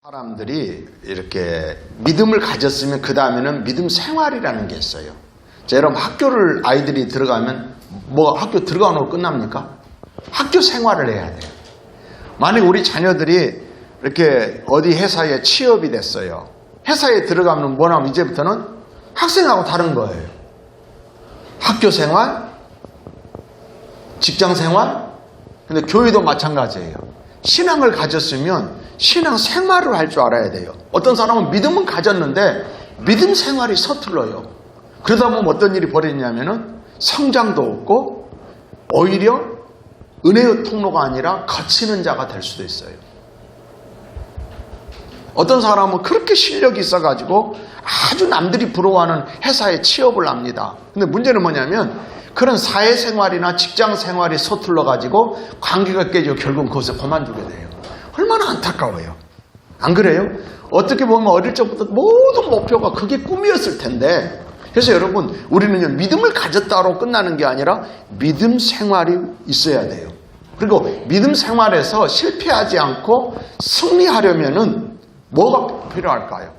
사람들이 이렇게 믿음을 가졌으면 그 다음에는 믿음 생활이라는 게 있어요. 자, 여러분 학교를 아이들이 들어가면 뭐 학교 들어가는 거 끝납니까? 학교 생활을 해야 돼요. 만약 우리 자녀들이 이렇게 어디 회사에 취업이 됐어요. 회사에 들어가면 뭐냐면 이제부터는 학생하고 다른 거예요. 학교 생활, 직장 생활, 근데 교회도 마찬가지예요. 신앙을 가졌으면 신앙 생활을 할 줄 알아야 돼요. 어떤 사람은 믿음은 가졌는데 믿음 생활이 서툴러요. 그러다 보면 어떤 일이 벌어지냐면은 성장도 없고 오히려 은혜의 통로가 아니라 거치는 자가 될 수도 있어요. 어떤 사람은 그렇게 실력이 있어가지고 아주 남들이 부러워하는 회사에 취업을 합니다. 근데 문제는 뭐냐면 그런 사회생활이나 직장생활이 서툴러가지고 관계가 깨지고 결국은 그것을 그만두게 돼요. 얼마나 안타까워요. 안 그래요? 어떻게 보면 어릴 적부터 모든 목표가 그게 꿈이었을 텐데, 그래서 여러분 우리는 믿음을 가졌다로 끝나는 게 아니라 믿음 생활이 있어야 돼요. 그리고 믿음 생활에서 실패하지 않고 승리하려면은 뭐가 필요할까요?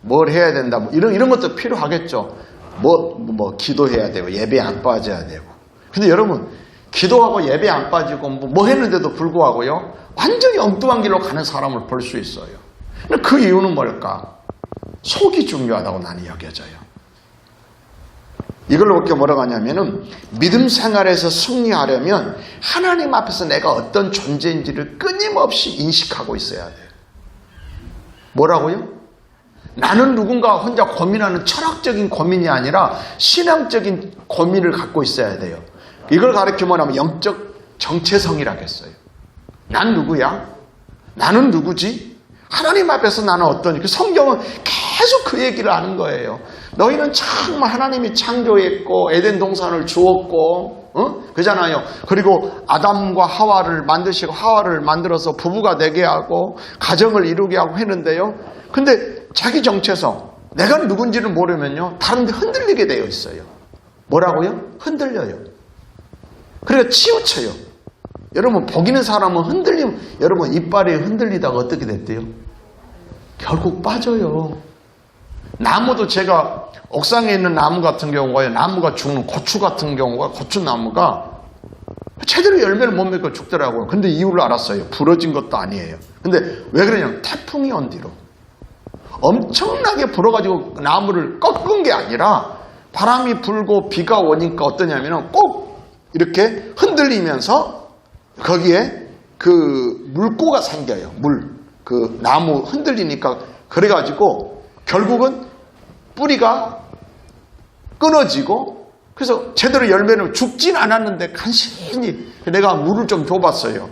뭘 해야 된다, 뭐 이런 것도 필요하겠죠. 뭐 기도해야 되고 예배 안 빠져야 되고. 근데 여러분 기도하고 예배 안 빠지고 뭐 했는데도 불구하고요 완전히 엉뚱한 길로 가는 사람을 볼 수 있어요. 근데 그 이유는 뭘까? 속이 중요하다고 나는 여겨져요. 이걸로 그렇게 뭐라고 하냐면은 믿음 생활에서 승리하려면 하나님 앞에서 내가 어떤 존재인지를 끊임없이 인식하고 있어야 돼요. 뭐라고요? 나는 누군가 혼자 고민하는 철학적인 고민이 아니라 신앙적인 고민을 갖고 있어야 돼요. 이걸 가르치면 하면 영적 정체성이라겠어요. 난 누구야? 나는 누구지? 하나님 앞에서 나는 어떠니? 그 성경은 계속 그 얘기를 하는 거예요. 너희는 정말 하나님이 창조했고 에덴 동산을 주었고 그잖아요. 그리고 아담과 하와를 만드시고 하와를 만들어서 부부가 되게 하고 가정을 이루게 하고 했는데요. 근데 자기 정체성, 내가 누군지를 모르면요 다른 데 흔들리게 되어 있어요. 뭐라고요? 흔들려요. 그러니까 치우쳐요. 여러분 복 있는 사람은 흔들리면, 여러분 이빨이 흔들리다가 어떻게 됐대요? 결국 빠져요. 나무도 제가 옥상에 있는 나무 같은 경우가, 나무가 죽는 고추 같은 경우가, 고추나무가 제대로 열매를 못 맺고 죽더라고요. 근데 이유를 알았어요. 부러진 것도 아니에요. 근데 왜 그러냐면 태풍이 온 뒤로 엄청나게 불어가지고 나무를 꺾은 게 아니라 바람이 불고 비가 오니까 어떠냐면 꼭 이렇게 흔들리면서 거기에 그 물고가 생겨요. 그 나무 흔들리니까. 그래가지고 결국은 뿌리가 끊어지고, 그래서 제대로 열매는 죽진 않았는데 간신히 내가 물을 좀 줘봤어요.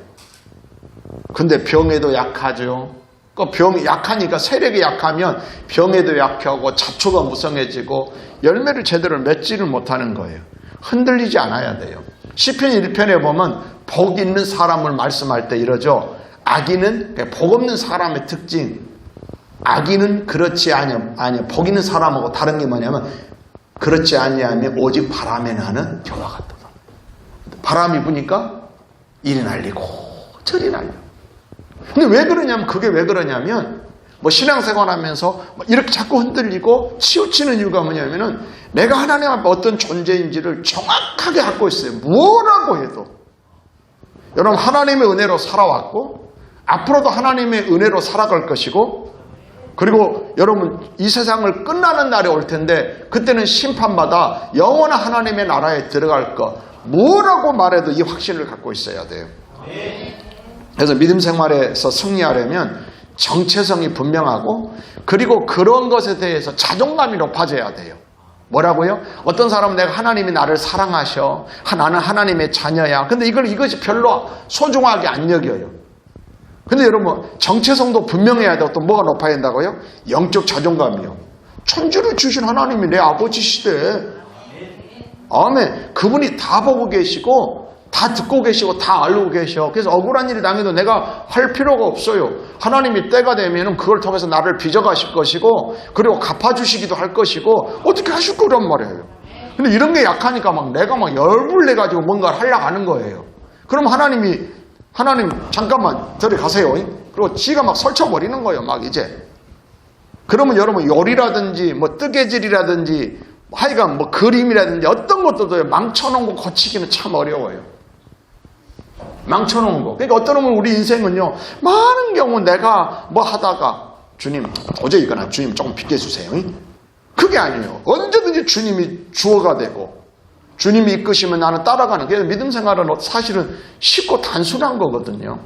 근데 병에도 약하죠. 그 병이 약하니까, 세력이 약하면 병에도 약하고 잡초가 무성해지고 열매를 제대로 맺지를 못하는 거예요. 흔들리지 않아야 돼요. 시편 1편에 보면 복 있는 사람을 말씀할 때 이러죠. 악인은, 복 없는 사람의 특징, 악인은 그렇지 아니요. 복 있는 사람하고 다른 게 뭐냐면 그렇지 아니하면 오직 바람에 나는 겨와 같도다. 바람이 부니까 이리 날리고 저리 날려. 근데 왜 그러냐면, 그게 왜 그러냐면 뭐 신앙생활 하면서 이렇게 자꾸 흔들리고 치우치는 이유가 뭐냐면은 내가 하나님 앞에 어떤 존재인지를 정확하게 갖고 있어요. 뭐라고 해도. 여러분 하나님의 은혜로 살아왔고 앞으로도 하나님의 은혜로 살아갈 것이고, 그리고 여러분 이 세상을 끝나는 날이 올 텐데 그때는 심판받아 영원한 하나님의 나라에 들어갈 것, 뭐라고 말해도 이 확신을 갖고 있어야 돼요. 그래서 믿음 생활에서 승리하려면 정체성이 분명하고, 그리고 그런 것에 대해서 자존감이 높아져야 돼요. 뭐라고요? 어떤 사람은 내가 하나님이 나를 사랑하셔, 나는 하나님의 자녀야. 근데 이것이 별로 소중하게 안 여겨요. 근데 여러분 정체성도 분명해야 되고, 또 뭐가 높아야 된다고요? 영적 자존감이요. 천지를 주신 하나님이 내 아버지시대. 아멘. 그분이 다 보고 계시고 다 듣고 계시고 다 알고 계셔. 그래서 억울한 일이 당해도 내가 할 필요가 없어요. 하나님이 때가 되면 그걸 통해서 나를 빚어가실 것이고, 그리고 갚아주시기도 할 것이고 어떻게 하실 거란 말이에요. 근데 이런 게 약하니까 내가 열불내가지고 뭔가를 하려고 하는 거예요. 그럼 하나님 잠깐만 저리 가세요. 그리고 지가 막 설쳐버리는 거예요. 막 이제. 그러면 여러분 요리라든지 뭐 뜨개질이라든지 하여간 뭐 그림이라든지 어떤 것도 망쳐놓은 거 고치기는 참 어려워요. 망쳐놓은 거. 그러니까 어떤 놈은 우리 인생은요, 많은 경우 내가 뭐 하다가 주님 도저히 이거나 주님 조금 비켜주세요. 그게 아니에요. 언제든지 주님이 주어가 되고 주님이 이끄시면 나는 따라가는. 그래서 믿음 생활은 사실은 쉽고 단순한 거거든요.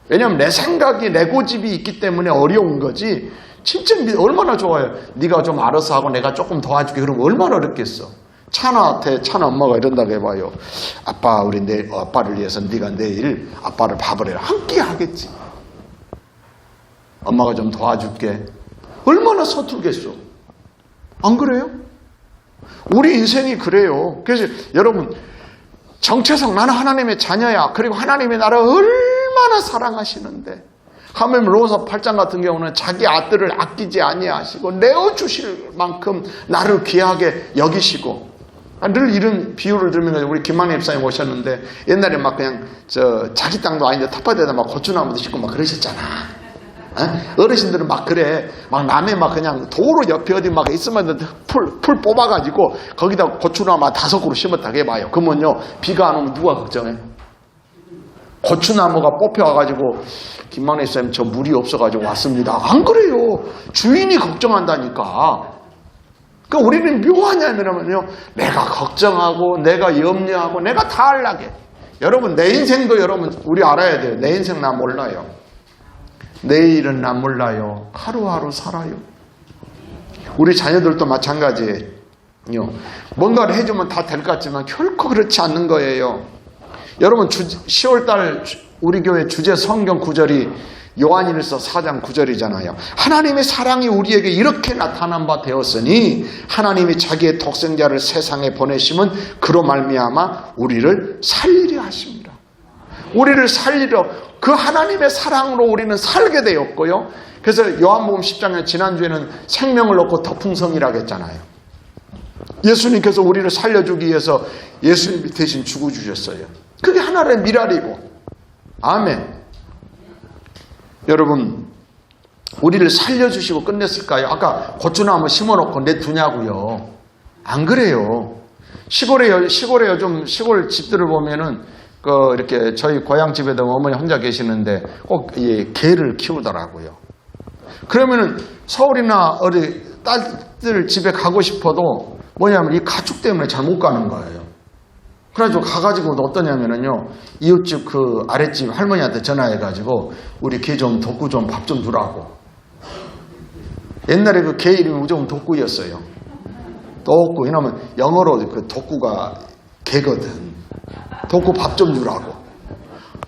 왜냐하면 내 생각이 내 고집이 있기 때문에 어려운 거지. 진짜 얼마나 좋아요. 네가 좀 알아서 하고 내가 조금 도와줄게. 그러면 얼마나 어렵겠어. 차나 엄마가 이런다고 해봐요. 아빠 우리 아빠를 위해서 네가 내일 아빠를 밥을 해라. 함께 하겠지. 엄마가 좀 도와줄게. 얼마나 서툴겠어. 안 그래요? 우리 인생이 그래요. 그래서 여러분 정체성 나는 하나님의 자녀야. 그리고 하나님이 나를 얼마나 사랑하시는데 하물며 로마서 8장 같은 경우는 자기 아들을 아끼지 아니하시고 내어주실 만큼 나를 귀하게 여기시고 늘 이런 비유를 들으면 우리 김만희 집사님 오셨는데 옛날에 막 그냥 자기 땅도 아닌데 텃밭에다 막 고추나무도 심고 막 그러셨잖아. 어르신들은 막 그래. 막 남의 막 그냥 도로 옆에 어디 막 있으면 풀 뽑아가지고 거기다 고추나무 5그루 심었다고 해봐요. 그러면요 비가 안 오면 누가 걱정해? 고추나무가 뽑혀와가지고 김만희 쌤 저 물이 없어가지고 왔습니다. 안 그래요. 주인이 걱정한다니까. 그러니까 우리는 묘하냐면요. 내가 걱정하고 내가 염려하고 내가 다 하려게. 여러분 내 인생도 여러분 우리 알아야 돼요. 내 인생 나 몰라요. 내일은 나 몰라요. 하루하루 살아요. 우리 자녀들도 마찬가지예요. 뭔가를 해주면 다 될 것 같지만 결코 그렇지 않는 거예요. 여러분 10월달 우리 교회 주제 성경 구절이 요한일서 4장 9절이잖아요. 하나님의 사랑이 우리에게 이렇게 나타난 바 되었으니 하나님이 자기의 독생자를 세상에 보내심은 그로 말미암아 우리를 살리려 하십니다. 우리를 살리려 그 하나님의 사랑으로 우리는 살게 되었고요. 그래서 요한복음 10장에 지난주에는 생명을 얻고 더 풍성이라고 했잖아요. 예수님께서 우리를 살려주기 위해서 예수님이 대신 죽어주셨어요. 그게 하나의 미랄이고. 아멘. 여러분 우리를 살려주시고 끝냈을까요? 아까 고추나무 심어놓고 내두냐고요. 안 그래요. 시골에 요즘 시골 집들을 보면은 이렇게 저희 고향 집에도 어머니 혼자 계시는데 꼭 개를 키우더라고요. 그러면은 서울이나 어디 딸들 집에 가고 싶어도 뭐냐면 이 가축 때문에 잘 못 가는 거예요. 그래가지고 가가지고 어떠냐면은요, 이웃집 그 아랫집 할머니한테 전화해가지고 우리 개 좀 덕구 좀 밥 좀 주라고. 옛날에 그 개 이름이 무조건 덕구였어요. 덕구. 왜냐면 영어로 그 덕구가 개거든. 덕구 밥 좀 주라고.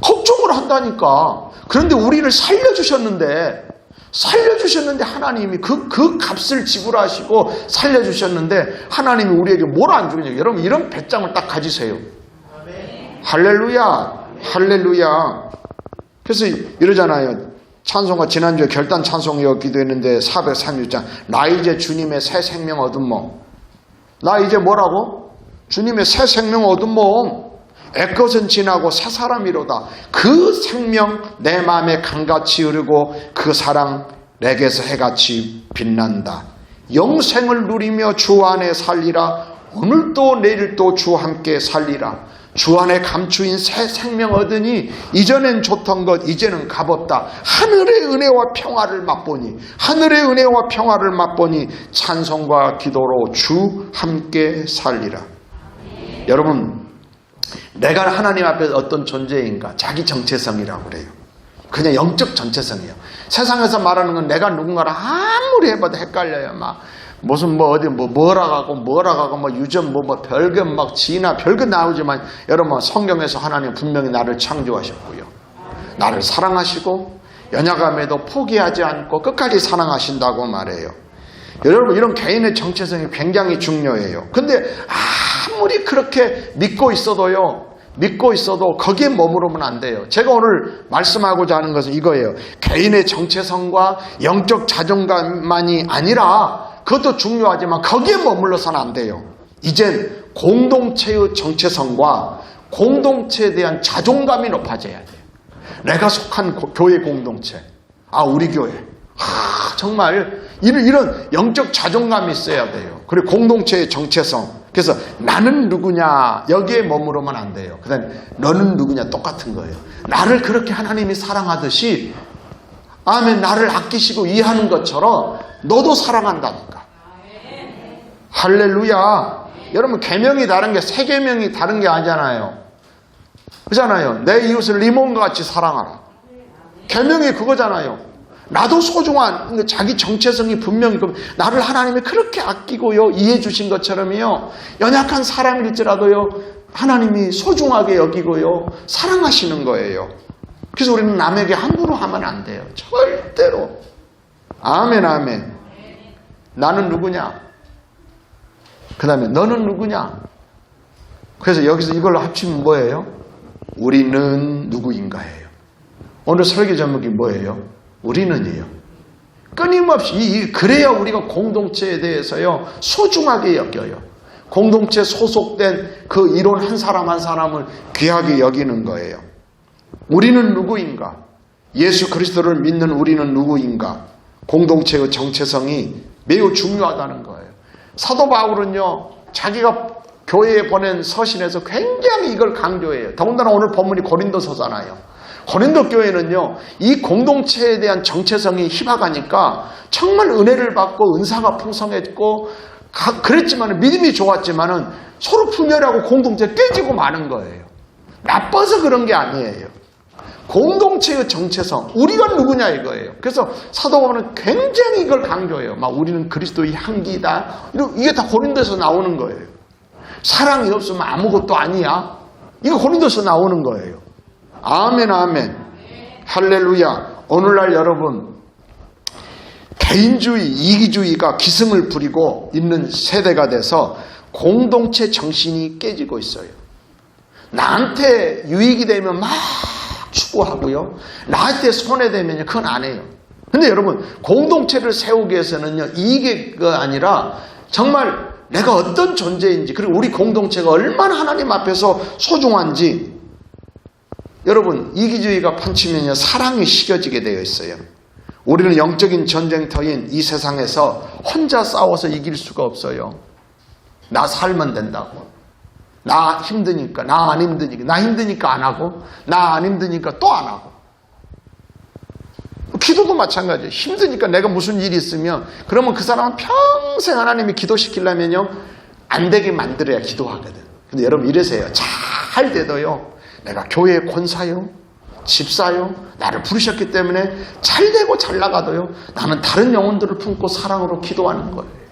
걱정을 한다니까. 그런데 우리를 살려주셨는데 하나님이 그 값을 지불하시고 살려주셨는데 하나님이 우리에게 뭘 안 주느냐. 여러분 이런 배짱을 딱 가지세요. 할렐루야. 할렐루야. 그래서 이러잖아요. 찬송가 지난주에 결단 찬송이었기도 했는데 436장 나 이제 주님의 새 생명 얻은 몸. 나 이제 뭐라고? 주님의 새 생명 얻은 몸. 애것은 지나고 새 사람이로다. 그 생명 내 마음에 강같이 흐르고 그 사랑 내게서 해같이 빛난다. 영생을 누리며 주 안에 살리라. 오늘도 내일도 주 함께 살리라. 주 안에 감추인 새 생명 얻으니 이전엔 좋던 것 이제는 값없다. 하늘의 은혜와 평화를 맛보니 찬송과 기도로 주 함께 살리라. 여러분 내가 하나님 앞에 어떤 존재인가? 자기 정체성이라고 그래요. 그냥 영적 정체성이에요. 세상에서 말하는 건 내가 누군가를 아무리 해봐도 헷갈려요. 막 무슨 어디 뭐라고 유전 별것 막 지나 별것 나오지만 여러분 성경에서 하나님 분명히 나를 창조하셨고요. 나를 사랑하시고 연약함에도 포기하지 않고 끝까지 사랑하신다고 말해요. 여러분 이런 개인의 정체성이 굉장히 중요해요. 근데 아무리 그렇게 믿고 있어도 거기에 머무르면 안 돼요. 제가 오늘 말씀하고자 하는 것은 이거예요. 개인의 정체성과 영적 자존감만이 아니라 그것도 중요하지만 거기에 머물러서는 안 돼요. 이젠 공동체의 정체성과 공동체에 대한 자존감이 높아져야 돼요. 내가 속한 교회 공동체, 우리 교회. 정말 이런 영적 자존감이 있어야 돼요. 그리고 공동체의 정체성. 그래서 나는 누구냐 여기에 머무르면 안 돼요. 그다음에 너는 누구냐 똑같은 거예요. 나를 그렇게 하나님이 사랑하듯이 아멘 나를 아끼시고 이해하는 것처럼 너도 사랑한다니까. 할렐루야. 여러분 계명이 다른 게 새 계명이 다른 게 아니잖아요. 그렇잖아요. 내 이웃을 네 몸과 같이 사랑하라. 계명이 그거잖아요. 나도 소중한 자기 정체성이 분명히 나를 하나님이 그렇게 아끼고요 이해해 주신 것처럼요 연약한 사람일지라도요 하나님이 소중하게 여기고요 사랑하시는 거예요. 그래서 우리는 남에게 함부로 하면 안 돼요. 절대로. 아멘 아멘. 나는 누구냐? 그 다음에 너는 누구냐? 그래서 여기서 이걸로 합치면 뭐예요? 우리는 누구인가예요. 오늘 설교 제목이 뭐예요? 우리는이에요. 끊임없이 그래야 우리가 공동체에 대해서요 소중하게 여겨요. 공동체 소속된 그 이론 한 사람 한 사람을 귀하게 여기는 거예요. 우리는 누구인가? 예수 그리스도를 믿는 우리는 누구인가? 공동체의 정체성이 매우 중요하다는 거예요. 사도 바울은요 자기가 교회에 보낸 서신에서 굉장히 이걸 강조해요. 더군다나 오늘 본문이 고린도서잖아요. 고린도 교회는요 이 공동체에 대한 정체성이 희박하니까 정말 은혜를 받고 은사가 풍성했고 그랬지만 믿음이 좋았지만은 서로 분열하고 공동체 깨지고 마는 거예요. 나빠서 그런 게 아니에요. 공동체의 정체성 우리가 누구냐 이거예요. 그래서 사도 바울은 굉장히 이걸 강조해요. 막 우리는 그리스도의 향기다. 이게 다 고린도에서 나오는 거예요. 사랑이 없으면 아무것도 아니야. 이거 고린도에서 나오는 거예요. 아멘 아멘. 할렐루야. 오늘날 여러분 개인주의 이기주의가 기승을 부리고 있는 세대가 돼서 공동체 정신이 깨지고 있어요. 나한테 유익이 되면 막 추구하고요 나한테 손해되면 그건 안 해요. 근데 여러분 공동체를 세우기 위해서는요 이게 아니라 정말 내가 어떤 존재인지 그리고 우리 공동체가 얼마나 하나님 앞에서 소중한지. 여러분 이기주의가 판치면요 사랑이 식어지게 되어 있어요. 우리는 영적인 전쟁터인 이 세상에서 혼자 싸워서 이길 수가 없어요. 나 살면 된다고. 나 힘드니까 나 안 힘드니까 나 힘드니까 안 하고 나 안 힘드니까 또 안 하고. 기도도 마찬가지예요. 힘드니까 내가 무슨 일이 있으면 그러면 그 사람은 평생 하나님이 기도시키려면요 안 되게 만들어야 기도하거든. 근데 여러분 이러세요. 잘 돼도요 내가 교회의 권사요 집사요 나를 부르셨기 때문에 잘 되고 잘 나가도요 나는 다른 영혼들을 품고 사랑으로 기도하는 거예요.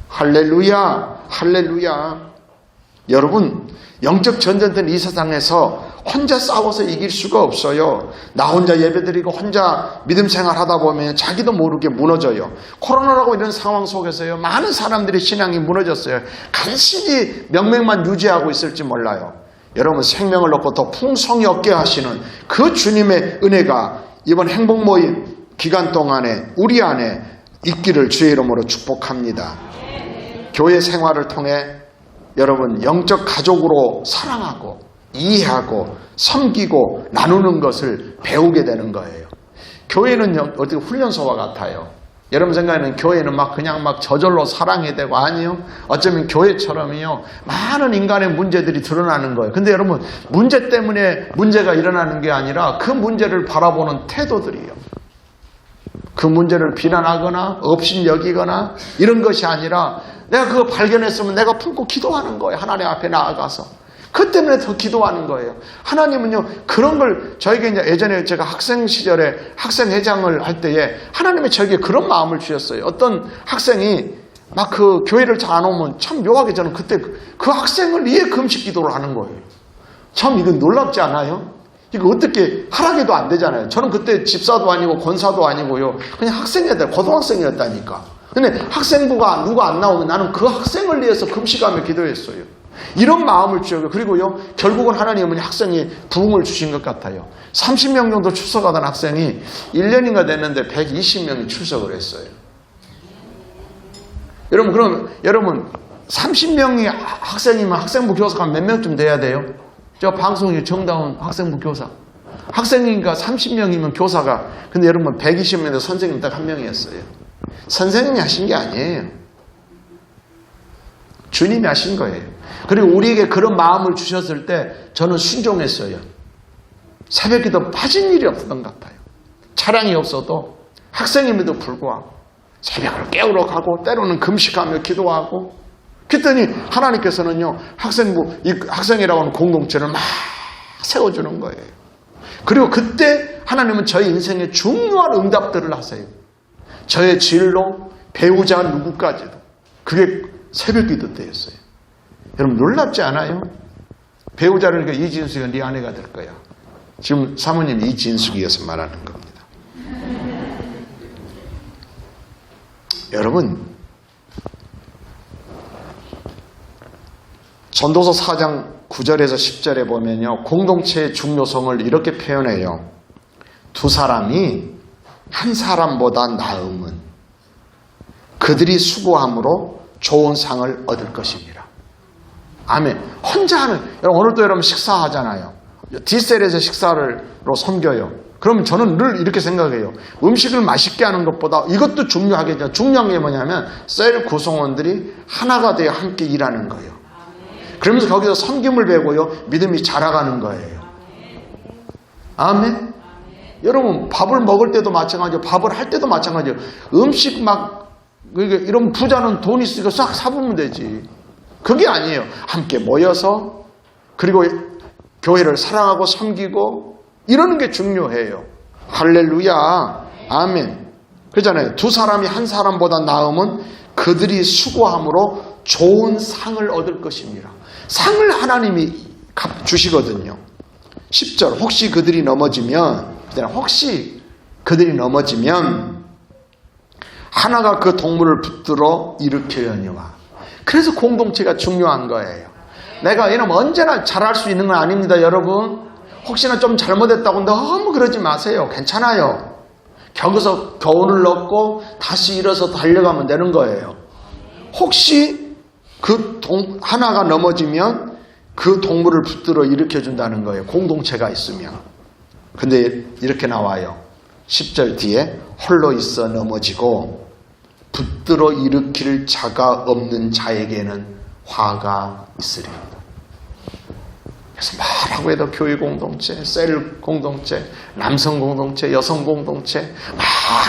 할렐루야 할렐루야. 여러분 영적 전쟁터는 이 세상에서 혼자 싸워서 이길 수가 없어요. 나 혼자 예배드리고 혼자 믿음 생활하다 보면 자기도 모르게 무너져요. 코로나라고 이런 상황 속에서요 많은 사람들의 신앙이 무너졌어요. 간신히 명맥만 유지하고 있을지 몰라요. 여러분 생명을 놓고 더 풍성히 얻게 하시는 그 주님의 은혜가 이번 행복 모임 기간 동안에 우리 안에 있기를 주의 이름으로 축복합니다. 교회 생활을 통해 여러분 영적 가족으로 사랑하고 이해하고 섬기고 나누는 것을 배우게 되는 거예요. 교회는 어떻게 훈련소와 같아요. 여러분 생각에는 교회는 그냥 저절로 사랑이 되고 아니요. 어쩌면 교회처럼요 많은 인간의 문제들이 드러나는 거예요. 근데 여러분 문제 때문에 문제가 일어나는 게 아니라 그 문제를 바라보는 태도들이요. 그 문제를 비난하거나 업신여기거나 이런 것이 아니라 내가 그거 발견했으면 내가 품고 기도하는 거예요. 하나님 앞에 나아가서. 그 때문에 더 기도하는 거예요. 하나님은요 그런 걸 저에게 이제 예전에 제가 학생 시절에 학생회장을 할 때에 하나님이 저에게 그런 마음을 주셨어요. 어떤 학생이 그 교회를 잘 안 오면 참 묘하게 저는 그때 그 학생을 위해 금식 기도를 하는 거예요. 참 이건 놀랍지 않아요? 이거 어떻게 하라게도 안 되잖아요. 저는 그때 집사도 아니고 권사도 아니고요. 그냥 학생이었다. 고등학생이었다니까. 근데 학생부가 누가 안 나오면 나는 그 학생을 위해서 금식하며 기도했어요. 이런 마음을 주고요. 그리고요 결국은 하나님은 학생이 부흥을 주신 것 같아요. 30명 정도 출석하던 학생이 1년인가 됐는데 120명이 출석을 했어요. 여러분 그럼 여러분 30명이 학생이면 학생부 교사가 몇 명쯤 돼야 돼요? 저 방송이 정다운 학생부 교사 학생이니까 30명이면 교사가, 근데 여러분 120명인데 선생님 딱 한 명이었어요. 선생님이 하신 게 아니에요. 주님이 하신 거예요. 그리고 우리에게 그런 마음을 주셨을 때 저는 순종했어요. 새벽기도 빠진 일이 없었던 것 같아요. 차량이 없어도 학생임에도 불구하고 새벽을 깨우러 가고 때로는 금식하며 기도하고, 그랬더니 하나님께서는요 이 학생이라고 하는 공동체를 막 세워주는 거예요. 그리고 그때 하나님은 저희 인생에 중요한 응답들을 하세요. 저의 진로, 배우자 누구까지도. 그게 새벽기도 때였어요. 여러분 놀랍지 않아요? 배우자를 이진숙이가 네 아내가 될 거야. 지금 사모님 이진숙이어서 말하는 겁니다. 여러분, 전도서 4장 9절에서 10절에 보면요, 공동체의 중요성을 이렇게 표현해요. 두 사람이 한 사람보다 나음은 그들이 수고함으로 좋은 상을 얻을 것입니다. 아멘. 혼자 하는, 오늘도 여러분 식사하잖아요. D셀에서 식사로 섬겨요. 그러면 저는 늘 이렇게 생각해요. 음식을 맛있게 하는 것보다 이것도 중요하겠죠. 중요한 게 뭐냐면 셀 구성원들이 하나가 되어 함께 일하는 거예요. 그러면서 거기서 섬김을 배우고요, 믿음이 자라가는 거예요. 아멘. 여러분 밥을 먹을 때도 마찬가지고 밥을 할 때도 마찬가지예요. 음식 막 이런 부자는 돈 있으니까 싹 사보면 되지. 그게 아니에요. 함께 모여서 그리고 교회를 사랑하고 섬기고 이러는 게 중요해요. 할렐루야. 아멘. 그러잖아요. 두 사람이 한 사람보다 나음은 그들이 수고함으로 좋은 상을 얻을 것입니다. 상을 하나님이 주시거든요. 10절 혹시 그들이 넘어지면 하나가 그 동물을 붙들어 일으켜려니와. 그래서 공동체가 중요한 거예요. 내가 이러면 언제나 잘할 수 있는 건 아닙니다, 여러분. 혹시나 좀 잘못했다고 너무 그러지 마세요. 괜찮아요. 거기서 교훈을 얻고 다시 일어서 달려가면 되는 거예요. 혹시 하나가 넘어지면 그 동물을 붙들어 일으켜준다는 거예요. 공동체가 있으면. 근데 이렇게 나와요. 10절 뒤에 홀로 있어 넘어지고 붙들어 일으킬 자가 없는 자에게는 화가 있으리라. 그래서 말하고 해도 교회 공동체, 셀 공동체, 남성 공동체, 여성 공동체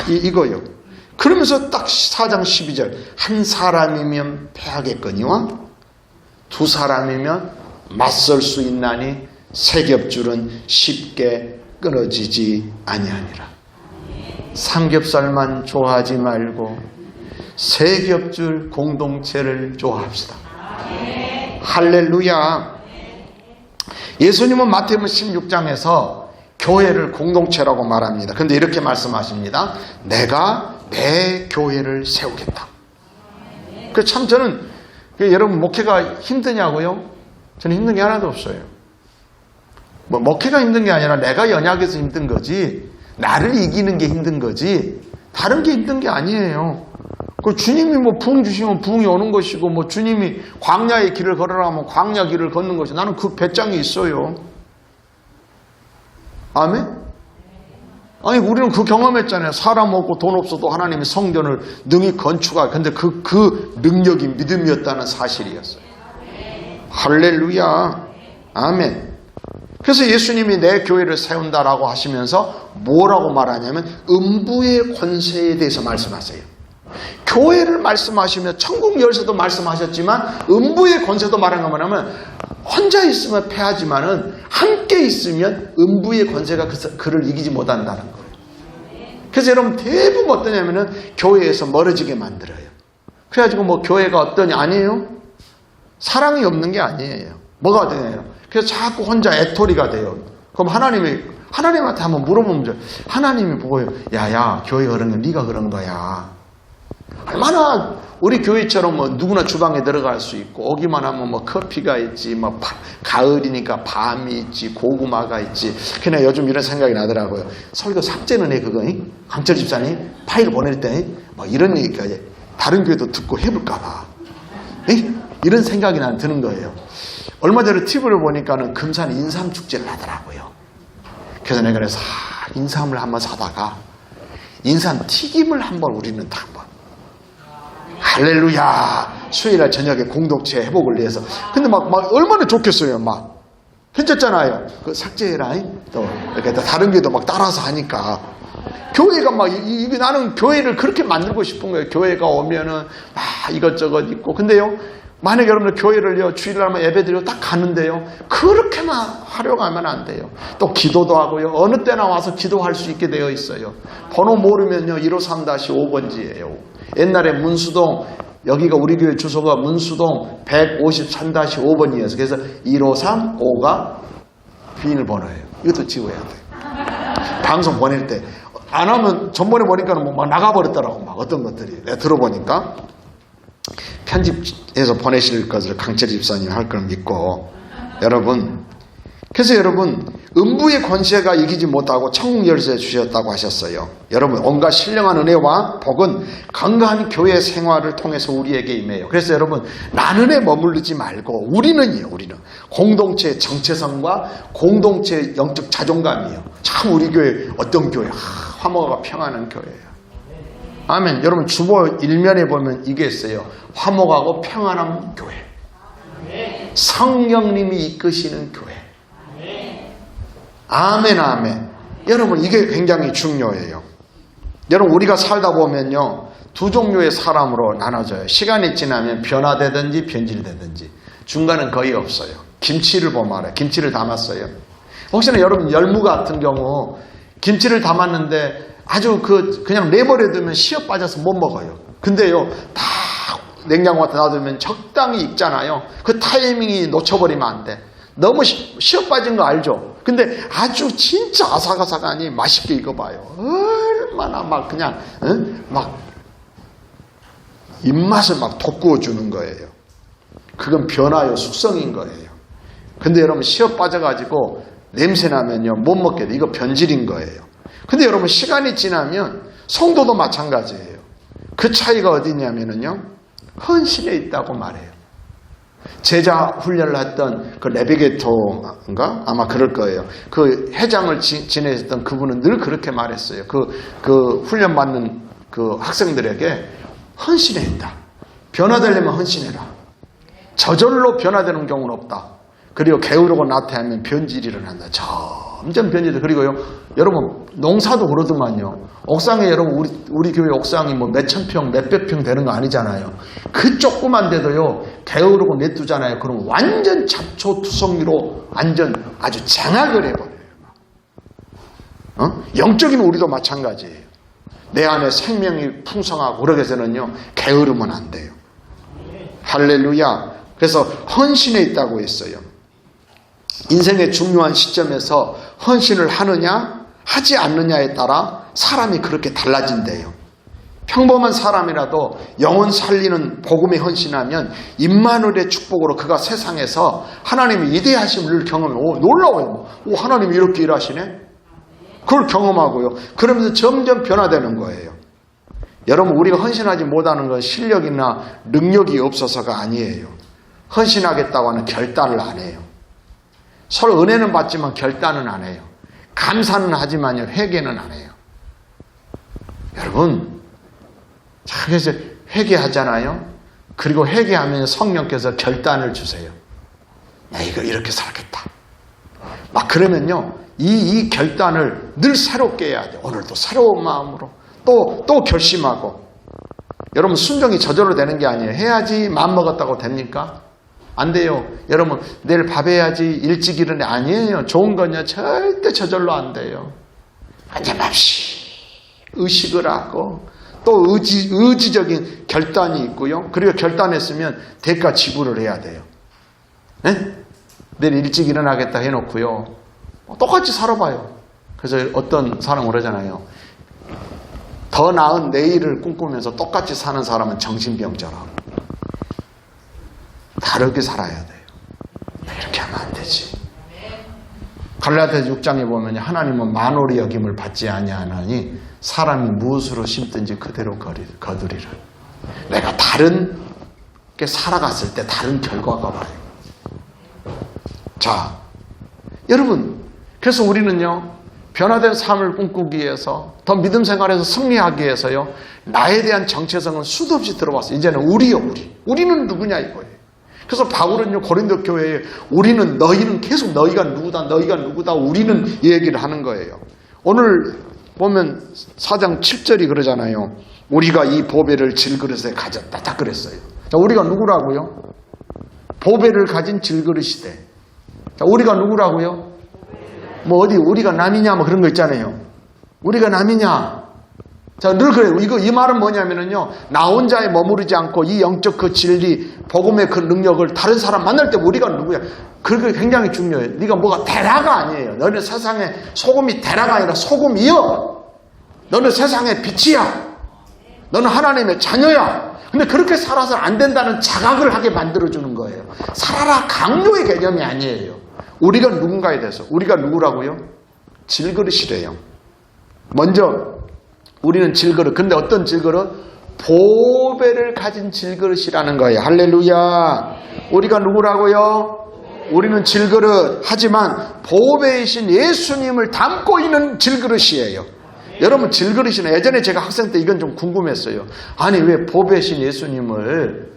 이거요. 그러면서 딱 4장 12절 한 사람이면 패하겠거니와 두 사람이면 맞설 수 있나니 세 겹줄은 쉽게 끊어지지 아니하니라. 삼겹살만 좋아하지 말고 세 겹줄 공동체를 좋아합시다. 할렐루야. 예수님은 마태복음 16장에서 교회를 공동체라고 말합니다. 그런데 이렇게 말씀하십니다. 내가 내 교회를 세우겠다. 참 저는 여러분 목회가 힘드냐고요? 저는 힘든 게 하나도 없어요. 목회가 힘든 게 아니라 내가 연약해서 힘든 거지, 나를 이기는 게 힘든 거지, 다른 게 힘든 게 아니에요. 주님이 부흥 주시면 부흥이 오는 것이고, 주님이 광야의 길을 걸으라 하면 광야 길을 걷는 것이, 나는 그 배짱이 있어요. 아멘? 아니, 우리는 그 경험했잖아요. 사람 없고 돈 없어도 하나님이 성전을 능히 건축하고, 근데 그 능력이 믿음이었다는 사실이었어요. 할렐루야. 아멘. 그래서 예수님이 내 교회를 세운다라고 하시면서 뭐라고 말하냐면 음부의 권세에 대해서 말씀하세요. 교회를 말씀하시며 천국 열쇠도 말씀하셨지만 음부의 권세도 말한 거 뭐냐면 혼자 있으면 패하지만은 함께 있으면 음부의 권세가 그를 이기지 못한다는 거예요. 그래서 여러분 대부분 어떠냐면은 교회에서 멀어지게 만들어요. 그래가지고 교회가 어떠냐? 아니에요. 사랑이 없는 게 아니에요. 뭐가 되냐요? 그래서 자꾸 혼자 애토리가 돼요. 그럼 하나님한테 한번 물어보면 하나님이 보고요. 야야, 교회 그런 거 네가 그런 거야. 얼마나 우리 교회처럼 누구나 주방에 들어갈 수 있고 오기만 하면 커피가 있지, 가을이니까 밤이 있지, 고구마가 있지. 그냥 요즘 이런 생각이 나더라고요. 설교 삭제는 해 그거. 강철 집사님 파일 보낼 때 이런 얘기까지 다른 교회도 듣고 해볼까 봐. 이런 생각이 난 드는 거예요. 얼마 전에 TV를 보니까는 금산 인삼축제를 하더라고요. 그래서 내가 그래서 인삼을 한번 사다가 인삼 튀김을 한번 우리는 다 한번 할렐루야 수요일날 저녁에 공동체 회복을 위해서 근데 막 얼마나 좋겠어요. 막 괜찮잖아요. 그 삭제해라. 또 이렇게 다른 교회도 막 따라서 하니까 교회가 막 나는 교회를 그렇게 만들고 싶은 거예요. 교회가 오면은 막 이것저것 있고 근데요 만약 여러분들 교회를요 주일날만 예배드리고 딱 가는데요 그렇게만 활용하면 안 돼요. 또 기도도 하고요 어느 때나 와서 기도할 수 있게 되어 있어요. 번호 모르면요 153-5번지예요. 옛날에 문수동 여기가 우리 교회 주소가 문수동 153-5번이어서 그래서 153, 5가 비밀번호예요. 이것도 지워야 돼요. 방송 보낼 때 안 하면 전번에 보니까는 막 나가버렸더라고 막 어떤 것들이 내가 들어보니까 편집해서 보내실 것을 강철 집사님이 할 걸 믿고 여러분 그래서 여러분 음부의 권세가 이기지 못하고 천국 열쇠 주셨다고 하셨어요. 여러분 온갖 신령한 은혜와 복은 건강한 교회 생활을 통해서 우리에게 임해요. 그래서 여러분 나는에 머무르지 말고 우리는 공동체의 정체성과 공동체의 영적 자존감이에요. 참 우리 교회 어떤 교회 화목하고 평안한 교회예요. 아멘. 여러분 주보 일면에 보면 이게 있어요. 화목하고 평안한 교회. 성령님이 이끄시는 교회. 아멘 아멘. 여러분 이게 굉장히 중요해요. 여러분 우리가 살다 보면요 두 종류의 사람으로 나눠져요. 시간이 지나면 변화되든지 변질되든지 중간은 거의 없어요. 김치를 보면 알아요. 김치를 담았어요. 혹시나 여러분 열무 같은 경우 김치를 담았는데 아주 그냥 내버려 두면 시어 빠져서 못 먹어요. 근데요 다 냉장고에 놔두면 적당히 익잖아요. 그 타이밍이 놓쳐버리면 안 돼. 너무 시어 빠진 거 알죠? 근데 아주 진짜 아삭아삭하니 맛있게 익어봐요. 얼마나 막 그냥 막 입맛을 막 돋구어 주는 거예요. 그건 변화요 숙성인 거예요. 근데 여러분 시어 빠져가지고 냄새 나면요 못 먹게 돼. 이거 변질인 거예요. 근데 여러분 시간이 지나면 성도도 마찬가지예요. 그 차이가 어디냐면요 헌신에 있다고 말해요. 제자 훈련을 했던 그 내비게이터인가 아마 그럴 거예요. 그 회장을 지내셨던 그분은 늘 그렇게 말했어요. 그 훈련 받는 그 학생들에게 헌신해 있다. 변화되려면 헌신해라. 저절로 변화되는 경우는 없다. 그리고 게으르고 나태하면 변질이 일어난다. 점점 변질돼. 그리고요, 여러분 농사도 그러더만요. 옥상에 여러분 우리 교회 옥상이 뭐 몇천 평, 몇백 평 되는 거 아니잖아요. 그 조그만 데도요 게으르고 내두잖아요. 그럼 완전 잡초투성이로 완전 아주 장악을 해버려요. 영적인 우리도 마찬가지예요. 내 안에 생명이 풍성하고 그러기 위해서는요 게으르면 안 돼요. 할렐루야. 그래서 헌신에 있다고 했어요. 인생의 중요한 시점에서 헌신을 하느냐 하지 않느냐에 따라 사람이 그렇게 달라진대요. 평범한 사람이라도 영혼 살리는 복음에 헌신하면 임마누엘의 축복으로 그가 세상에서 하나님의 위대하심을 경험해. 놀라워요. 하나님이 이렇게 일하시네. 그걸 경험하고요. 그러면서 점점 변화되는 거예요. 여러분 우리가 헌신하지 못하는 건 실력이나 능력이 없어서가 아니에요. 헌신하겠다고 하는 결단을 안 해요. 서로 은혜는 받지만 결단은 안 해요. 감사는 하지만요 회개는 안 해요. 여러분 그래서 회개하잖아요. 그리고 회개하면 성령께서 결단을 주세요. 나 이거 이렇게 살겠다. 막 그러면요 이 결단을 늘 새롭게 해야 돼요. 오늘도 새로운 마음으로 또 결심하고. 여러분 순종이 저절로 되는 게 아니에요. 해야지 마음먹었다고 됩니까? 안 돼요. 여러분 내일 밥 해야지 일찍 일어나 아니에요. 좋은 건요 절대 저절로 안 돼요. 하염없이 의식을 하고 또 의지적인 결단이 있고요. 그리고 결단했으면 대가 지불을 해야 돼요. 네? 내일 일찍 일어나겠다 해놓고요 똑같이 살아봐요. 그래서 어떤 사람 그러잖아요. 더 나은 내일을 꿈꾸면서 똑같이 사는 사람은 정신병자라고. 다르게 살아야 돼요. 이렇게 하면 안 되지. 갈라디아서 6장에 보면 하나님은 만홀히 여김을 받지 아니하나니 사람이 무엇으로 심든지 그대로 거두리라. 내가 다른 게 살아갔을 때 다른 결과가 와요. 자, 여러분 그래서 우리는요 변화된 삶을 꿈꾸기 위해서, 더 믿음 생활에서 승리하기 위해서요, 나에 대한 정체성은 수도 없이 들어왔어요. 이제는 우리요, 우리. 우리는 누구냐 이거예요. 그래서 바울은요, 고린도 교회에 우리는, 너희는 계속 너희가 누구다, 너희가 누구다, 우리는 이 얘기를 하는 거예요. 오늘 보면 4장 7절이 그러잖아요. 우리가 이 보배를 질그릇에 가졌다. 딱 그랬어요. 자, 우리가 누구라고요? 보배를 가진 질그릇이대. 자, 우리가 누구라고요? 뭐 어디 우리가 남이냐 뭐 그런 거 있잖아요. 우리가 남이냐. 자, 늘 그래요. 이 말은 뭐냐면은요, 나 혼자에 머무르지 않고 이 영적 그 진리, 복음의 그 능력을 다른 사람 만날 때 우리가 누구야? 그게 굉장히 중요해요. 네가 뭐가 대라가 아니에요. 너는 세상에 소금이 대라가 아니라 소금이여. 너는 세상의 빛이야. 너는 하나님의 자녀야. 근데 그렇게 살아서 안 된다는 자각을 하게 만들어주는 거예요. 살아라 강요의 개념이 아니에요. 우리가 누군가에 대해서. 우리가 누구라고요? 질그릇이래요. 먼저 우리는 질그릇. 근데 어떤 질그릇? 보배를 가진 질그릇이라는 거예요. 할렐루야. 우리가 누구라고요? 우리는 질그릇. 하지만 보배이신 예수님을 담고 있는 질그릇이에요. 여러분, 질그릇이나, 예전에 제가 학생 때 이건 좀 궁금했어요. 아니, 왜 보배이신 예수님을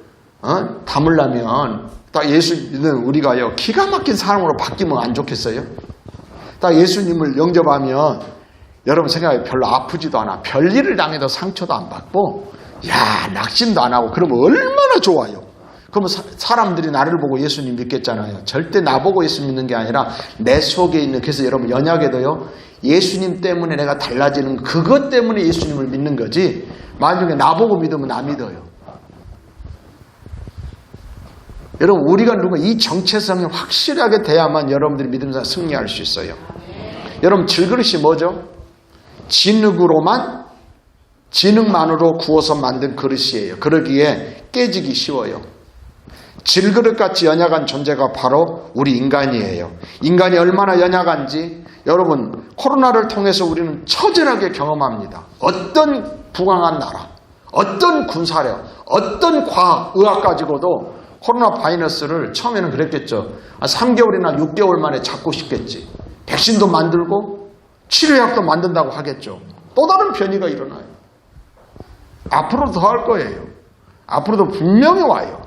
담으려면 딱 예수는 우리가요, 기가 막힌 사람으로 바뀌면 안 좋겠어요? 딱 예수님을 영접하면 여러분 생각해, 별로 아프지도 않아. 별일을 당해도 상처도 안 받고, 야, 낙심도 안 하고, 그러면 얼마나 좋아요. 그러면 사람들이 나를 보고 예수님 믿겠잖아요. 절대 나보고 예수 믿는 게 아니라 내 속에 있는, 그래서 여러분 연약에도요, 예수님 때문에 내가 달라지는, 그것 때문에 예수님을 믿는 거지, 만약에 나보고 믿으면 나 믿어요. 여러분, 우리가 누가 이 정체성이 확실하게 돼야만 여러분들이 믿음에서 승리할 수 있어요. 여러분, 질그릇이 뭐죠? 진흙만으로 구워서 만든 그릇이에요. 그러기에 깨지기 쉬워요. 질그릇같이 연약한 존재가 바로 우리 인간이에요. 인간이 얼마나 연약한지 여러분, 코로나를 통해서 우리는 처절하게 경험합니다. 어떤 부강한 나라, 어떤 군사력, 어떤 과학, 의학 가지고도 코로나 바이러스를 처음에는 그랬겠죠. 3개월이나 6개월 만에 잡고 싶겠지. 백신도 만들고 치료약도 만든다고 하겠죠. 또 다른 변이가 일어나요. 앞으로도 더 할 거예요. 앞으로도 분명히 와요.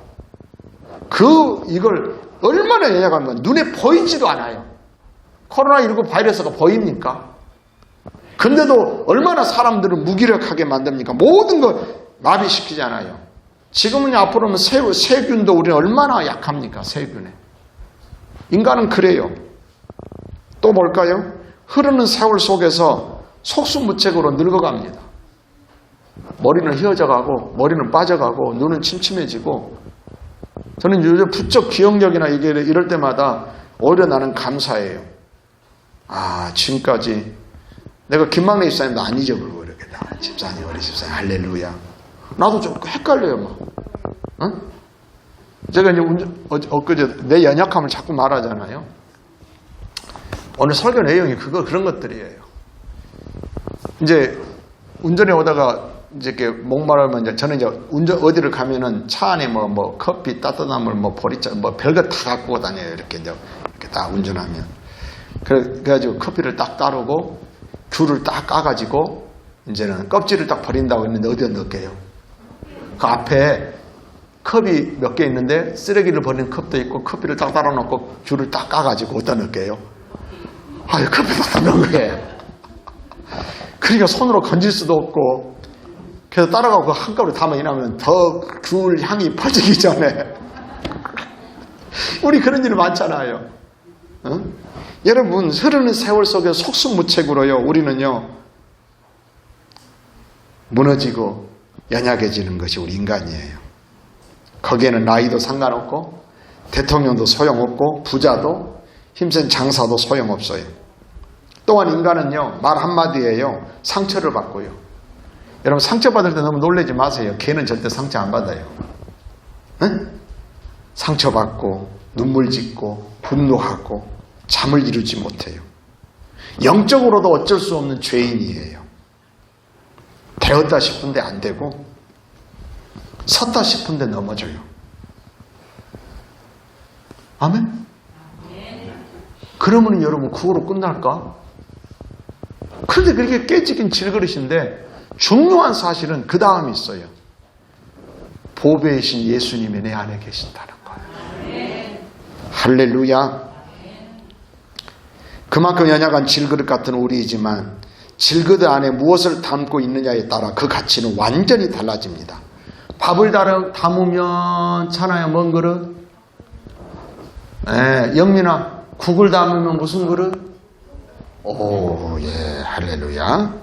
이걸 얼마나 연약하면 눈에 보이지도 않아요. 코로나19 바이러스가 보입니까? 근데도 얼마나 사람들을 무기력하게 만듭니까? 모든 걸 마비시키잖아요. 지금은 앞으로는 세균도 우리는 얼마나 약합니까? 세균에. 인간은 그래요. 또 뭘까요? 흐르는 세월 속에서 속수무책으로 늙어갑니다. 머리는 휘어져가고, 머리는 빠져가고, 눈은 침침해지고. 저는 요즘 부쩍 기억력이나 이럴 때마다 오히려 나는 감사해요. 아, 지금까지 내가 김막내 집사님도 안 잊어버리고 이렇게 다 집사님, 우리 집사님, 할렐루야. 나도 좀 헷갈려요, 막. 응? 제가 이제 엊그제 내 연약함을 자꾸 말하잖아요. 오늘 설교 내용이 그런 것들이에요. 이제 운전해 오다가 이제 이렇게 목마르면 저는 이제 어디를 가면은 차 안에 뭐 커피, 따뜻한 물, 보리차, 별거 다 갖고 다녀요. 이렇게 딱 운전하면. 그래가지고 커피를 딱 따르고 귤을 딱 까가지고 이제는 껍질을 딱 버린다고 했는데 어디다 넣을게요? 그 앞에 컵이 몇 개 있는데 쓰레기를 버리는 컵도 있고 커피를 딱 따라놓고 귤을 딱 까가지고 어디다 넣을게요? 아유, 커피에다 넣은 거예요. 그러니까 손으로 건질 수도 없고, 그래서 따라가고 한 컵을 담아 이나면 더 귤 향이 퍼지기 전에. 우리 그런 일 많잖아요. 응? 여러분, 흐르는 세월 속에 속수무책으로요, 우리는요, 무너지고 연약해지는 것이 우리 인간이에요. 거기에는 나이도 상관없고, 대통령도 소용없고, 부자도, 힘센 장사도 소용없어요. 또한 인간은요, 말 한마디에요, 상처를 받고요. 여러분, 상처받을 때 너무 놀라지 마세요. 개는 절대 상처 안 받아요. 응? 상처받고, 눈물 짓고, 분노하고, 잠을 이루지 못해요. 영적으로도 어쩔 수 없는 죄인이에요. 되었다 싶은데 안 되고, 섰다 싶은데 넘어져요. 아멘? 그러면 여러분 구호로 끝날까? 그런데 그렇게 깨지긴 질그릇인데 중요한 사실은 그 다음이 있어요. 보배이신 예수님이 내 안에 계신다는 거예요. 할렐루야. 그만큼 연약한 질그릇 같은 우리이지만 질그릇 안에 무엇을 담고 있느냐에 따라 그 가치는 완전히 달라집니다. 밥을 담으면 차나요? 먼 그릇? 영민아, 국을 담으면 무슨 그릇? 오, 예, 할렐루야.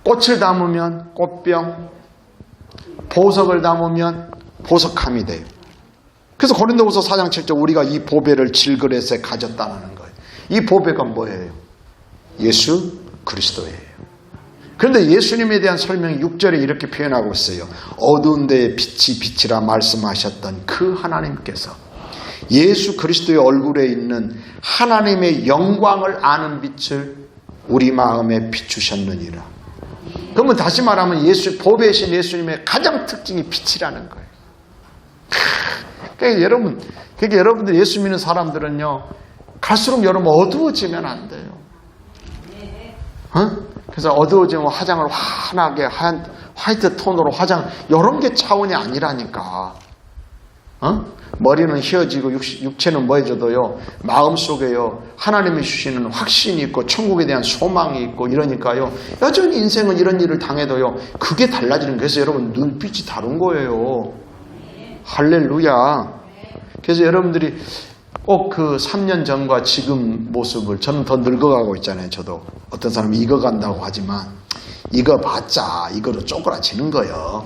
꽃을 담으면 꽃병, 보석을 담으면 보석함이 돼요. 그래서 고린도후서 4장 7절 우리가 이 보배를 질그릇에 가졌다는 거예요. 이 보배가 뭐예요? 예수 그리스도예요. 그런데 예수님에 대한 설명이 6절에 이렇게 표현하고 있어요. 어두운 데에 빛이 빛이라 말씀하셨던 그 하나님께서 예수 그리스도의 얼굴에 있는 하나님의 영광을 아는 빛을 우리 마음에 비추셨느니라. 그러면 다시 말하면 보배이신 예수님의 가장 특징이 빛이라는 거예요. 그러니까 여러분들 예수 믿는 사람들은요, 갈수록 여러분 어두워지면 안 돼요. 그래서 어두워지면 화장을 환하게 화이트 톤으로 이런 게 차원이 아니라니까. 머리는 휘어지고 육체는 뭐해져도요, 마음속에요 하나님이 주시는 확신이 있고 천국에 대한 소망이 있고 이러니까요, 여전히 인생은 이런 일을 당해도요 그게 달라지는 거예요. 그래서 여러분 눈빛이 다른 거예요. 할렐루야. 그래서 여러분들이 꼭 그 3년 전과 지금 모습을, 저는 더 늙어가고 있잖아요. 저도 어떤 사람이 익어간다고 하지만 익어봤자 이거로 쪼그라지는 거예요.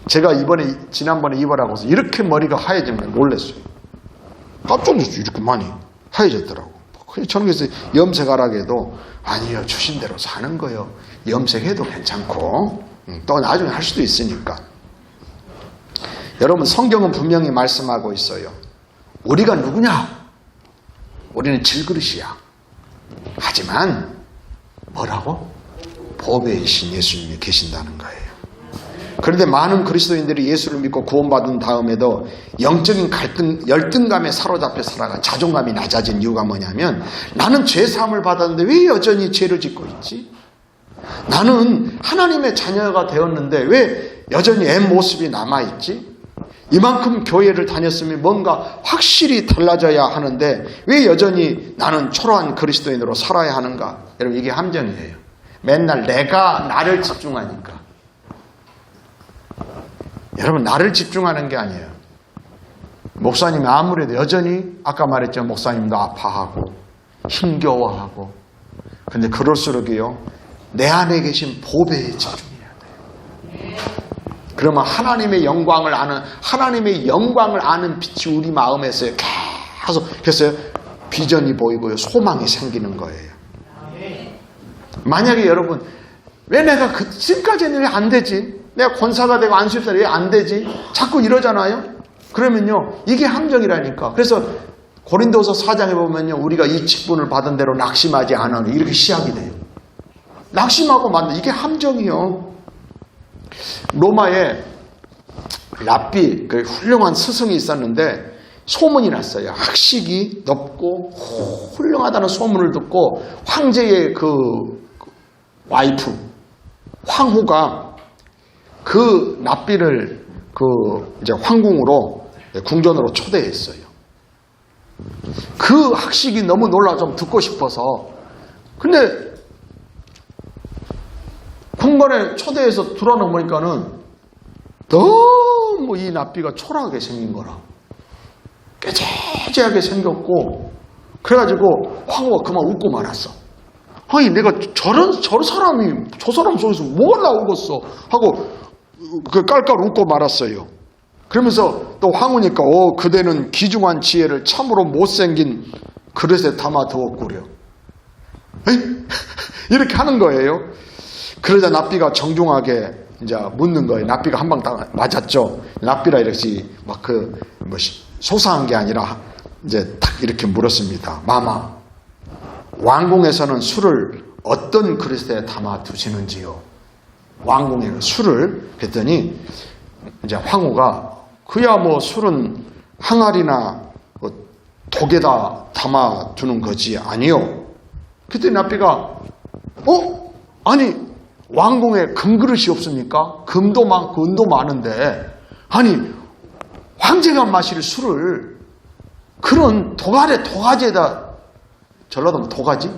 제가 지난번에 입원하고서 이렇게 머리가 하얘지면 놀랐어요. 깜짝 놀랐어요. 이렇게 많이 하얘졌더라고. 저는 그래서 염색하라고 해도 아니요, 주신 대로 사는 거예요. 염색해도 괜찮고 또 나중에 할 수도 있으니까. 여러분, 성경은 분명히 말씀하고 있어요. 우리가 누구냐? 우리는 질그릇이야. 하지만 뭐라고? 보배이신 예수님이 계신다는 거예요. 그런데 많은 그리스도인들이 예수를 믿고 구원받은 다음에도 영적인 열등감에 사로잡혀 살아가 자존감이 낮아진 이유가 뭐냐면, 나는 죄사함을 받았는데 왜 여전히 죄를 짓고 있지? 나는 하나님의 자녀가 되었는데 왜 여전히 옛 모습이 남아있지? 이만큼 교회를 다녔으면 뭔가 확실히 달라져야 하는데 왜 여전히 나는 초라한 그리스도인으로 살아야 하는가? 여러분, 이게 함정이에요. 맨날 나를 집중하니까. 여러분, 나를 집중하는 게 아니에요. 목사님이 아무래도 여전히 아까 말했죠. 목사님도 아파하고 힘겨워하고. 근데 그럴수록이요, 내 안에 계신 보배에 집중해야 돼요. 그러면 하나님의 영광을 아는 빛이 우리 마음에서 계속, 그래서 비전이 보이고요, 소망이 생기는 거예요. 만약에 여러분, 왜 내가 지금까지는 왜 안 되지? 내가 권사가 되고 안수입사 왜 안 되지? 자꾸 이러잖아요. 그러면요, 이게 함정이라니까. 그래서 고린도서 4장에 보면요, 우리가 이 직분을 받은 대로 낙심하지 않아요. 이렇게 시작이 돼요. 낙심하고 만나, 이게 함정이요. 로마에 랍비, 그 훌륭한 스승이 있었는데 소문이 났어요. 학식이 높고 훌륭하다는 소문을 듣고 황제의 그 와이프 황후가 그 랍비를 이제 황궁으로, 궁전으로 초대했어요. 그 학식이 너무 놀라 좀 듣고 싶어서. 근데 궁궐에 초대해서 들어놓 보니까는 너무 이 랍비가 초라하게 생긴 거라. 깨재재하게 생겼고, 그래가지고 황후가 그만 웃고 말았어. 아니, 내가 저 사람 속에서 뭘 나오겠어? 하고 그 깔깔 웃고 말았어요. 그러면서 또 황후니까, 그대는 귀중한 지혜를 참으로 못생긴 그릇에 담아 두었구려. 이렇게 하는 거예요. 그러자 랍비가 정중하게 이제 묻는 거예요. 랍비가 한 방 맞았죠. 랍비라 이렇게 막 소상한 게 아니라 이제 딱 이렇게 물었습니다. 마마, 왕궁에서는 술을 어떤 그릇에 담아 두시는지요? 왕궁에는 술을, 그랬더니 이제 황후가, 그야 뭐 술은 항아리나 독에다 담아 두는 거지. 아니요. 그랬더니 랍비가 아니 왕궁에 금그릇이 없습니까? 금도 많고 은도 많은데 아니 황제가 마실 술을 그런 도가지에다 전라도 도가지?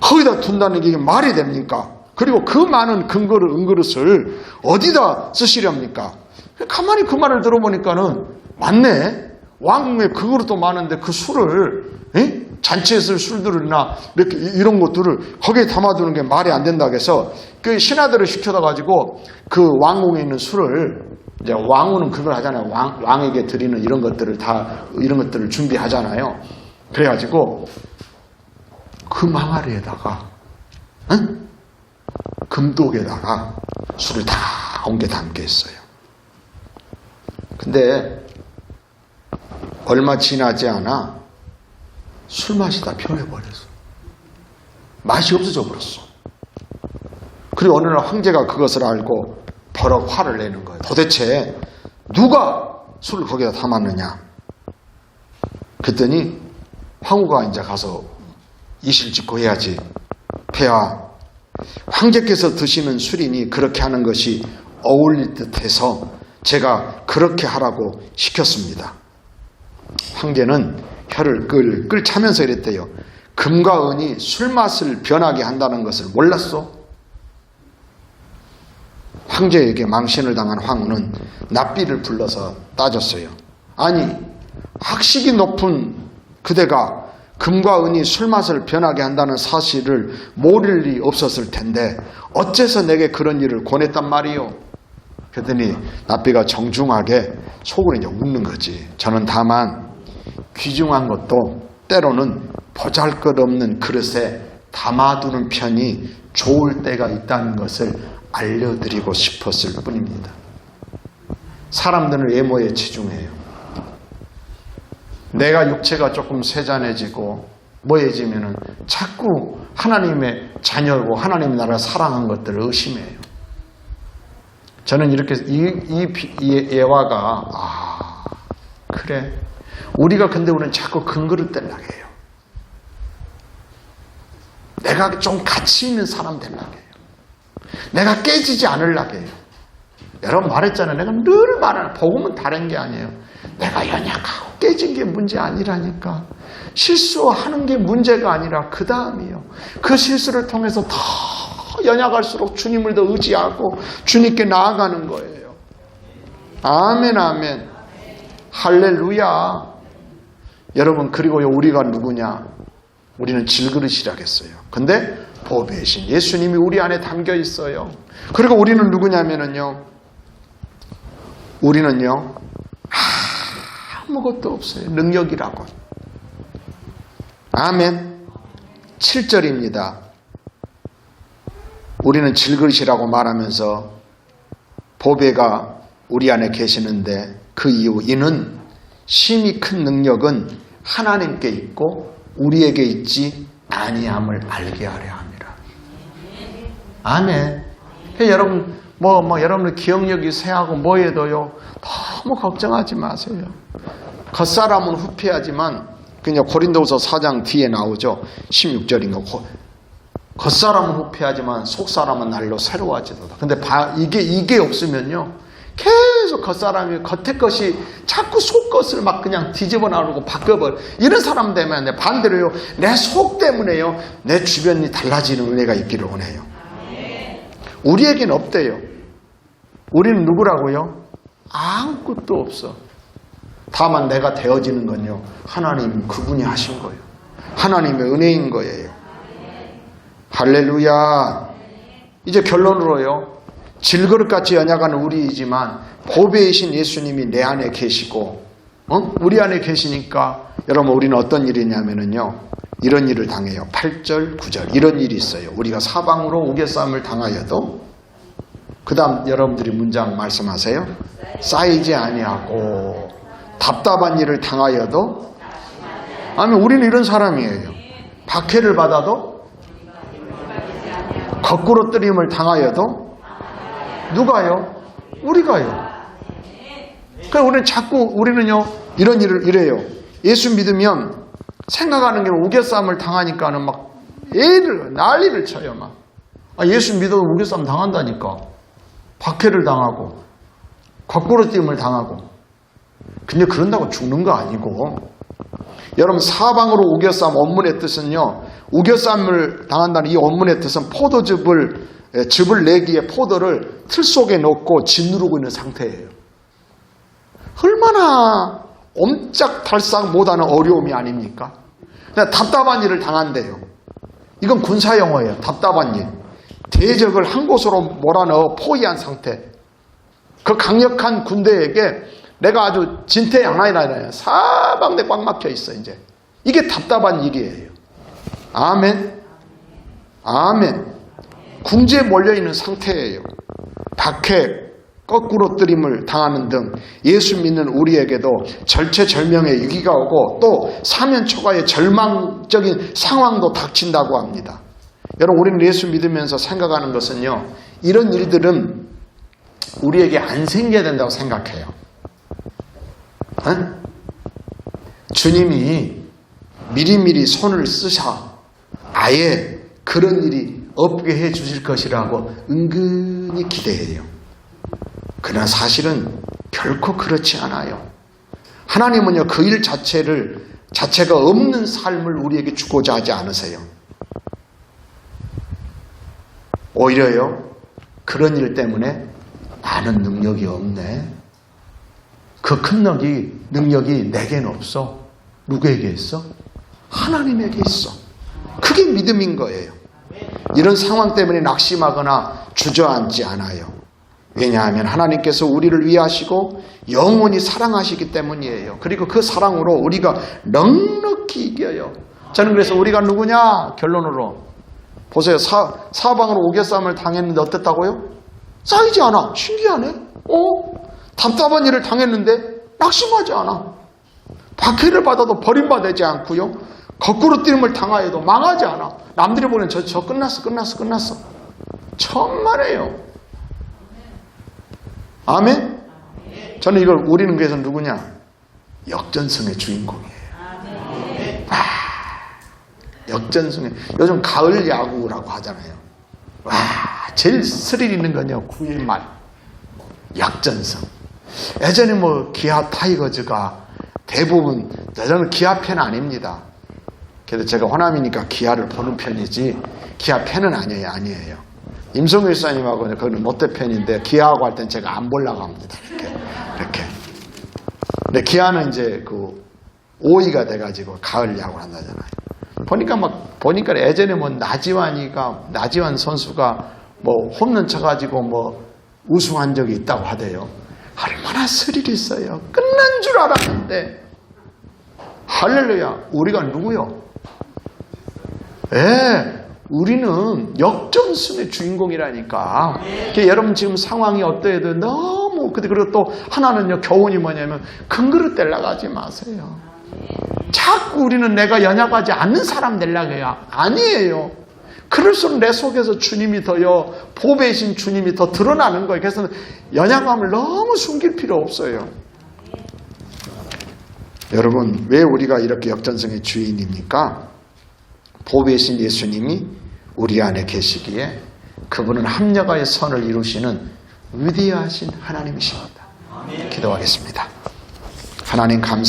거기다 둔다는 게 말이 됩니까? 그리고 그 많은 금그릇, 은그릇을 어디다 쓰시렵니까? 가만히 그 말을 들어보니까는 맞네. 왕궁에 그 그릇도 많은데 그 술을 잔치에 쓸 술들이나 이렇게 이런 것들을 거기에 담아두는 게 말이 안 된다고 해서 그 신하들을 시켜다 가지고 그 왕궁에 있는 술을 이제 왕후는 그걸 하잖아요. 왕에게 드리는 이런 것들을 이런 것들을 준비하잖아요. 그래가지고 그 망아리에다가 금독에다가 술을 다 옮겨 담게 했어요. 근데 얼마 지나지 않아 술 맛이 다 변해버렸어. 맛이 없어져 버렸어. 그리고 어느 날 황제가 그것을 알고 버럭 화를 내는 거예요. 도대체 누가 술을 거기다 담았느냐? 그랬더니 황후가 이제 가서 이실직고 해야지. 폐하, 황제께서 드시는 술이니 그렇게 하는 것이 어울릴 듯해서 제가 그렇게 하라고 시켰습니다. 황제는 혀를 끌끌 차면서 이랬대요. 금과 은이 술맛을 변하게 한다는 것을 몰랐어? 황제에게 망신을 당한 황후는 납비를 불러서 따졌어요. 아니, 학식이 높은 그대가 금과 은이 술맛을 변하게 한다는 사실을 모를 리 없었을 텐데 어째서 내게 그런 일을 권했단 말이요? 그랬더니 납비가 정중하게 속으로 이제 웃는 거지. 저는 다만 귀중한 것도 때로는 보잘것없는 그릇에 담아두는 편이 좋을 때가 있다는 것을 알려드리고 싶었을 뿐입니다. 사람들은 외모에 치중해요. 내가 육체가 조금 세잔해지고 뭐해지면은 자꾸 하나님의 자녀고 하나님의 나라를 사랑한 것들을 의심해요. 저는 이렇게 이 예화가 그래. 우리가 근데 우리는 자꾸 근거를 떼려고 해요. 내가 좀 가치 있는 사람 되려고 해요. 내가 깨지지 않으려고 해요. 여러분 말했잖아요. 내가 늘 말하는 복음은 다른 게 아니에요. 내가 연약하고 깨진 게 문제 아니라니까. 실수하는 게 문제가 아니라 그 다음이요. 그 실수를 통해서 더 연약할수록 주님을 더 의지하고 주님께 나아가는 거예요. 아멘 아멘. 할렐루야. 여러분 그리고요 우리가 누구냐? 우리는 질그릇이라겠어요. 근데 보배이신 예수님이 우리 안에 담겨 있어요. 그리고 우리는 누구냐면은요. 우리는요 아무것도 없어요. 능력이라고. 아멘. 7절입니다. 우리는 질그릇이라고 말하면서 보배가 우리 안에 계시는데 그 이유 이는 심히 큰 능력은 하나님께 있고 우리에게 있지 아니함을 알게 하려 함이라. 아멘. 여러분 여러분들 기억력이 쇠하고 뭐해도요 너무 걱정하지 마세요. 겉사람은 후패하지만 그냥 고린도후서 4장 뒤에 나오죠. 16절인가. 겉사람은 후패하지만 속사람은 날로 새로워지도다. 근데 이게 없으면요 계속 겉사람이 겉의 것이 자꾸 속 것을 막 그냥 뒤집어 나오고 바꿔버려. 이런 사람 되면 반대로요 내 속 때문에요 내 주변이 달라지는 은혜가 있기를 원해요. 우리에겐 없대요. 우리는 누구라고요? 아무것도 없어. 다만 내가 되어지는 건요 하나님 그분이 하신 거예요. 하나님의 은혜인 거예요. 할렐루야. 이제 결론으로요 질그릇같이 연약한 우리이지만 보배이신 예수님이 내 안에 계시고 우리 안에 계시니까 여러분 우리는 어떤 일이냐면요 이런 일을 당해요. 8절 9절 이런 일이 있어요. 우리가 사방으로 우겨싸움을 당하여도 그 다음 여러분들이 문장 말씀하세요. 쌓이지 아니하고 답답한 일을 당하여도 아니 우리는 이런 사람이에요. 박해를 받아도 거꾸로 뜨림을 당하여도 누가요? 우리가요. 그러니까 우리는요 이런 일을 이래요. 예수 믿으면 생각하는 게 우겨싸움을 당하니까는 막 난리를 쳐요, 막. 예수 믿어도 우겨싸움 당한다니까. 박해를 당하고, 거꾸로 띄움을 당하고. 근데 그런다고 죽는 거 아니고. 여러분, 사방으로 우겨싸움 원문의 뜻은요, 우겨싸움을 당한다는 이 원문의 뜻은 즙을 내기에 포도를 틀 속에 넣고 짓누르고 있는 상태예요. 얼마나 옴짝달싹 못하는 어려움이 아닙니까? 그냥 답답한 일을 당한대요. 이건 군사용어예요. 답답한 일. 대적을 한 곳으로 몰아넣어 포위한 상태. 그 강력한 군대에게 내가 아주 진퇴양난이라요. 사방대 꽉 막혀 있어, 이제. 이게 답답한 일이에요. 아멘. 아멘. 궁지에 몰려있는 상태예요. 박해, 거꾸로 뜨림을 당하는 등 예수 믿는 우리에게도 절체절명의 위기가 오고 또 사면초가의 절망적인 상황도 닥친다고 합니다. 여러분, 우리는 예수 믿으면서 생각하는 것은요, 이런 일들은 우리에게 안 생겨야 된다고 생각해요. 주님이 미리미리 손을 쓰셔 아예 그런 일이 없게 해 주실 것이라고 은근히 기대해요. 그러나 사실은 결코 그렇지 않아요. 하나님은요, 그 일 자체가 없는 삶을 우리에게 주고자 하지 않으세요. 오히려요, 그런 일 때문에 나는 능력이 없네. 그 큰 능력이 내게는 없어. 누구에게 있어? 하나님에게 있어. 그게 믿음인 거예요. 이런 상황 때문에 낙심하거나 주저앉지 않아요. 왜냐하면 하나님께서 우리를 위하시고 영원히 사랑하시기 때문이에요. 그리고 그 사랑으로 우리가 넉넉히 이겨요. 저는 그래서 우리가 누구냐? 결론으로 보세요. 사방으로 우겨싸움을 당했는데 어땠다고요? 쌓이지 않아. 신기하네. 답답한 일을 당했는데 낙심하지 않아. 박해를 받아도 버림받지 않고요. 거꾸로 뛰임을 당하여도 망하지 않아. 남들이 보는 저 끝났어. 천만에요. 아멘? 저는 이걸 우리는 그래서 누구냐? 역전승의 주인공이에요. 역전승의, 요즘 가을 야구라고 하잖아요. 제일 스릴 있는 건요, 9일 말. 역전승. 예전에 기아 타이거즈가 대부분, 저는 기아 팬 아닙니다. 그래도 제가 호남이니까 기아를 보는 편이지, 기아 팬은 아니에요. 임성일 사님하고 거기는 롯데 팬인데, 기아하고 할 땐 제가 안 보려고 합니다. 이렇게. 근데 기아는 이제 5위가 돼가지고 가을 야구를 한다잖아요. 보니까 예전에 나지완 선수가 홈런 쳐가지고 우승한 적이 있다고 하대요. 얼마나 스릴 있어요. 끝난 줄 알았는데. 할렐루야. 우리가 누구요? 우리는 역전승의 주인공이라니까. 여러분 지금 상황이 어떠해도 너무, 그리고 또 하나는요, 교훈이 뭐냐면 큰 그릇 되려고 하지 마세요. 자꾸 우리는 내가 연약하지 않는 사람 되려고 해요. 아니에요. 그럴수록 내 속에서 주님이 더요, 보배이신 주님이 더 드러나는 거예요. 그래서 연약함을 너무 숨길 필요 없어요. 여러분, 왜 우리가 이렇게 역전승의 주인입니까? 보배이신 예수님이 우리 안에 계시기에 그분은 합력하여 선을 이루시는 위대하신 하나님이십니다. 기도하겠습니다. 하나님 감사합니다.